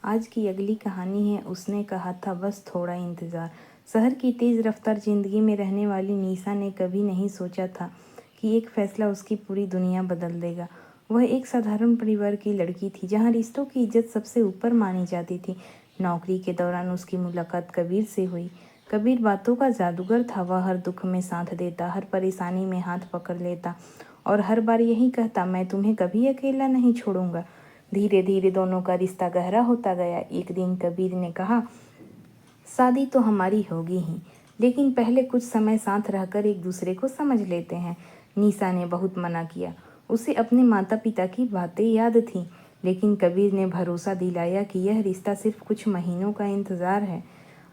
आज की अगली कहानी है उसने कहा था बस थोड़ा इंतज़ार। शहर की तेज़ रफ्तार ज़िंदगी में रहने वाली निशा ने कभी नहीं सोचा था कि एक फ़ैसला उसकी पूरी दुनिया बदल देगा। वह एक साधारण परिवार की लड़की थी जहाँ रिश्तों की इज्जत सबसे ऊपर मानी जाती थी। नौकरी के दौरान उसकी मुलाकात कबीर से हुई। कबीर बातों का जादूगर था। वह हर दुख में साथ देता, हर परेशानी में हाथ पकड़ लेता और हर बार यही कहता, मैं तुम्हें कभी अकेला नहीं छोड़ूंगा। धीरे धीरे दोनों का रिश्ता गहरा होता गया। एक दिन कबीर ने कहा, शादी तो हमारी होगी ही, लेकिन पहले कुछ समय साथ रहकर एक दूसरे को समझ लेते हैं। निशा ने बहुत मना किया। उसे अपने माता पिता की बातें याद थीं, लेकिन कबीर ने भरोसा दिलाया कि यह रिश्ता सिर्फ कुछ महीनों का इंतज़ार है।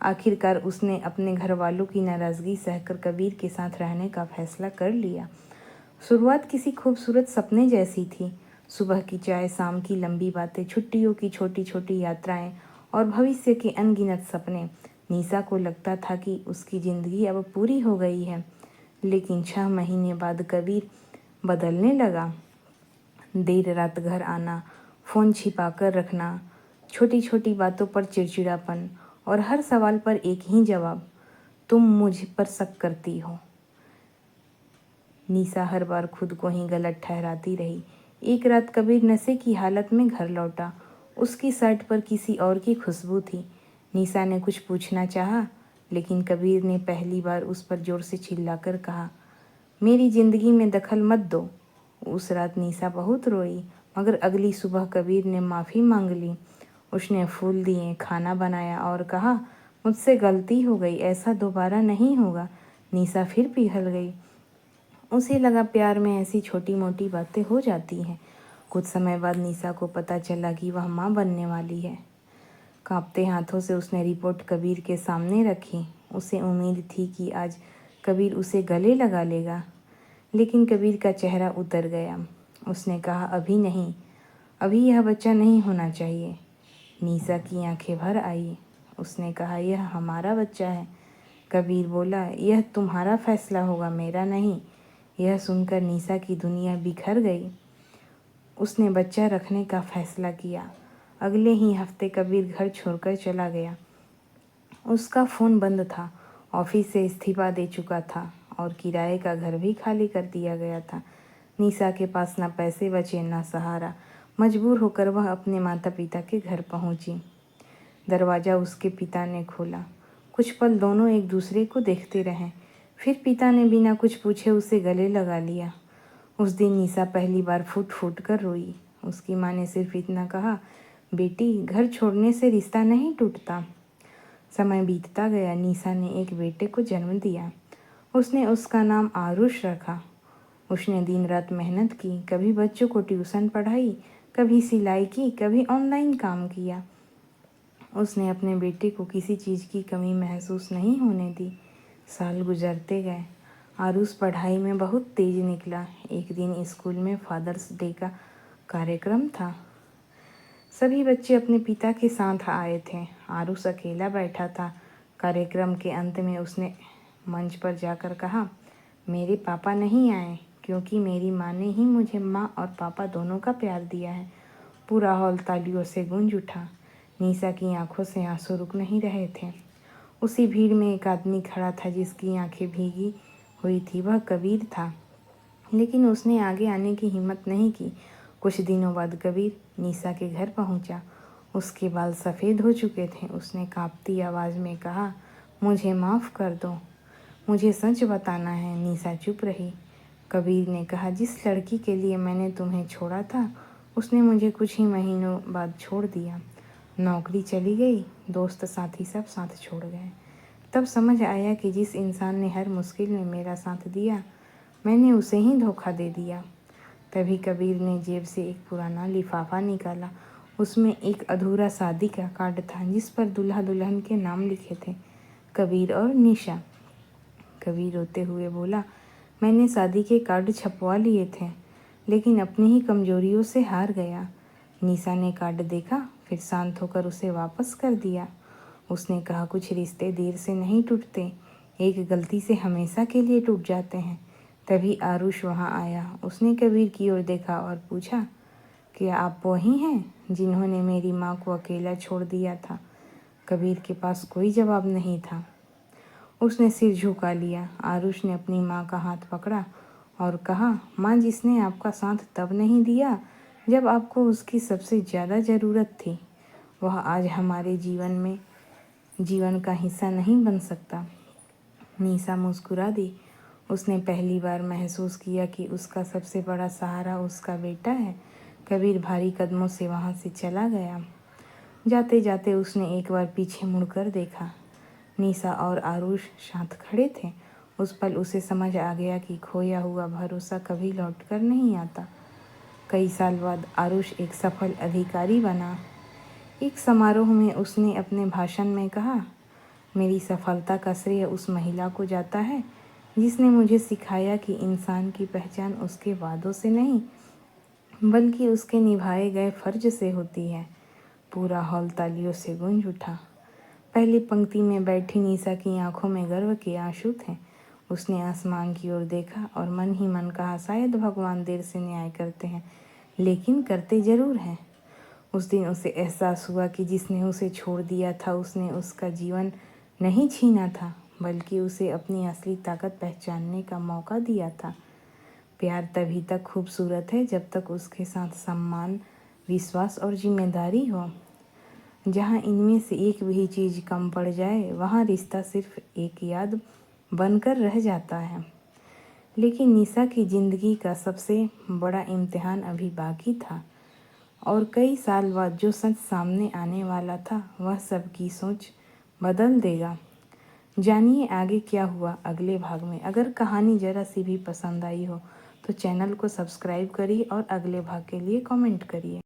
आखिरकार उसने अपने घर वालों की नाराज़गी सहकर कबीर के साथ रहने का फैसला कर लिया। शुरुआत किसी खूबसूरत सपने जैसी थी। सुबह की चाय, शाम की लंबी बातें, छुट्टियों की छोटी छोटी यात्राएं और भविष्य के अनगिनत सपने। निशा को लगता था कि उसकी ज़िंदगी अब पूरी हो गई है, लेकिन 6 महीने बाद कबीर बदलने लगा। देर रात घर आना, फ़ोन छिपाकर रखना, छोटी छोटी बातों पर चिड़चिड़ापन और हर सवाल पर एक ही जवाब, तुम मुझ पर शक करती हो। निशा हर बार खुद को ही गलत ठहराती रही। एक रात कबीर नशे की हालत में घर लौटा। उसकी शर्ट पर किसी और की खुशबू थी। निशा ने कुछ पूछना चाहा, लेकिन कबीर ने पहली बार उस पर जोर से चिल्लाकर कहा, मेरी ज़िंदगी में दखल मत दो। उस रात निशा बहुत रोई, मगर अगली सुबह कबीर ने माफ़ी मांग ली। उसने फूल दिए, खाना बनाया और कहा, मुझसे गलती हो गई, ऐसा दोबारा नहीं होगा। निशा फिर पिघल गई। उसे लगा प्यार में ऐसी छोटी मोटी बातें हो जाती हैं। कुछ समय बाद निशा को पता चला कि वह माँ बनने वाली है। कांपते हाथों से उसने रिपोर्ट कबीर के सामने रखी। उसे उम्मीद थी कि आज कबीर उसे गले लगा लेगा, लेकिन कबीर का चेहरा उतर गया। उसने कहा, अभी नहीं, अभी यह बच्चा नहीं होना चाहिए। निशा की आंखें भर आई। उसने कहा, यह हमारा बच्चा है। कबीर बोला, यह तुम्हारा फैसला होगा, मेरा नहीं। यह सुनकर निशा की दुनिया बिखर गई। उसने बच्चा रखने का फैसला किया। अगले ही हफ्ते कबीर घर छोड़कर चला गया। उसका फ़ोन बंद था, ऑफिस से इस्तीफा दे चुका था और किराए का घर भी खाली कर दिया गया था। निशा के पास ना पैसे बचे, ना सहारा। मजबूर होकर वह अपने माता पिता के घर पहुंची। दरवाज़ा उसके पिता ने खोला। कुछ पल दोनों एक दूसरे को देखते रहे। फिर पिता ने बिना कुछ पूछे उसे गले लगा लिया। उस दिन निशा पहली बार फूट फूट कर रोई। उसकी माँ ने सिर्फ इतना कहा, बेटी, घर छोड़ने से रिश्ता नहीं टूटता। समय बीतता गया। निशा ने एक बेटे को जन्म दिया। उसने उसका नाम आरुष रखा। उसने दिन रात मेहनत की, कभी बच्चों को ट्यूशन पढ़ाई, कभी सिलाई की, कभी ऑनलाइन काम किया। उसने अपने बेटे को किसी चीज़ की कमी महसूस नहीं होने दी। साल गुजरते गए। आरुष पढ़ाई में बहुत तेज निकला। एक दिन स्कूल में फादर्स डे का कार्यक्रम था। सभी बच्चे अपने पिता के साथ आए थे। आरुष अकेला बैठा था। कार्यक्रम के अंत में उसने मंच पर जाकर कहा, मेरे पापा नहीं आए क्योंकि मेरी माँ ने ही मुझे माँ और पापा दोनों का प्यार दिया है। पूरा हॉल तालियों से गूंज उठा। निशा की आंखों से आंसू रुक नहीं रहे थे। उसी भीड़ में एक आदमी खड़ा था जिसकी आंखें भीगी हुई थी। वह कबीर था, लेकिन उसने आगे आने की हिम्मत नहीं की। कुछ दिनों बाद कबीर निशा के घर पहुंचा। उसके बाल सफ़ेद हो चुके थे। उसने कांपती आवाज़ में कहा, मुझे माफ़ कर दो, मुझे सच बताना है। निशा चुप रही। कबीर ने कहा, जिस लड़की के लिए मैंने तुम्हें छोड़ा था उसने मुझे कुछ ही महीनों बाद छोड़ दिया। नौकरी चली गई, दोस्त साथी सब साथ छोड़ गए। तब समझ आया कि जिस इंसान ने हर मुश्किल में मेरा साथ दिया, मैंने उसे ही धोखा दे दिया। तभी कबीर ने जेब से एक पुराना लिफाफा निकाला। उसमें एक अधूरा शादी का कार्ड था जिस पर दूल्हा दुल्हन के नाम लिखे थे, कबीर और निशा। कबीर रोते हुए बोला, मैंने शादी के कार्ड छपवा लिए थे, लेकिन अपनी ही कमजोरियों से हार गया। निशा ने कार्ड देखा, फिर शांत होकर उसे वापस कर दिया। उसने कहा, कुछ रिश्ते देर से नहीं टूटते, एक गलती से हमेशा के लिए टूट जाते हैं। तभी आरुष वहाँ आया। उसने कबीर की ओर देखा और पूछा, क्या आप वही हैं जिन्होंने मेरी माँ को अकेला छोड़ दिया था? कबीर के पास कोई जवाब नहीं था। उसने सिर झुका लिया। आरुष ने अपनी माँ का हाथ पकड़ा और कहा, माँ, जिसने आपका साथ तब नहीं दिया जब आपको उसकी सबसे ज़्यादा ज़रूरत थी, वह आज हमारे जीवन का हिस्सा नहीं बन सकता। निशा मुस्कुरा दी। उसने पहली बार महसूस किया कि उसका सबसे बड़ा सहारा उसका बेटा है। कबीर भारी कदमों से वहाँ से चला गया। जाते जाते उसने एक बार पीछे मुड़कर देखा। निशा और आरुष साथ खड़े थे। उस पल उसे समझ आ गया कि खोया हुआ भरोसा कभी लौटकर नहीं आता। कई साल बाद आरुष एक सफल अधिकारी बना। एक समारोह में उसने अपने भाषण में कहा, मेरी सफलता का श्रेय उस महिला को जाता है जिसने मुझे सिखाया कि इंसान की पहचान उसके वादों से नहीं बल्कि उसके निभाए गए फर्ज से होती है। पूरा हॉल तालियों से गूंज उठा। पहली पंक्ति में बैठी निशा की आंखों में गर्व के आंसू थे। उसने आसमान की ओर देखा और मन ही मन कहा, शायद भगवान देर से न्याय करते हैं, लेकिन करते ज़रूर हैं। उस दिन उसे एहसास हुआ कि जिसने उसे छोड़ दिया था उसने उसका जीवन नहीं छीना था, बल्कि उसे अपनी असली ताकत पहचानने का मौका दिया था। प्यार तभी तक खूबसूरत है जब तक उसके साथ सम्मान, विश्वास और जिम्मेदारी हो। जहाँ इनमें से एक भी चीज़ कम पड़ जाए, वहाँ रिश्ता सिर्फ एक याद बनकर रह जाता है। लेकिन निशा की ज़िंदगी का सबसे बड़ा इम्तिहान अभी बाकी था और कई साल बाद जो सच सामने आने वाला था वह सबकी सोच बदल देगा। जानिए आगे क्या हुआ अगले भाग में। अगर कहानी ज़रा सी भी पसंद आई हो तो चैनल को सब्सक्राइब करिए और अगले भाग के लिए कमेंट करिए।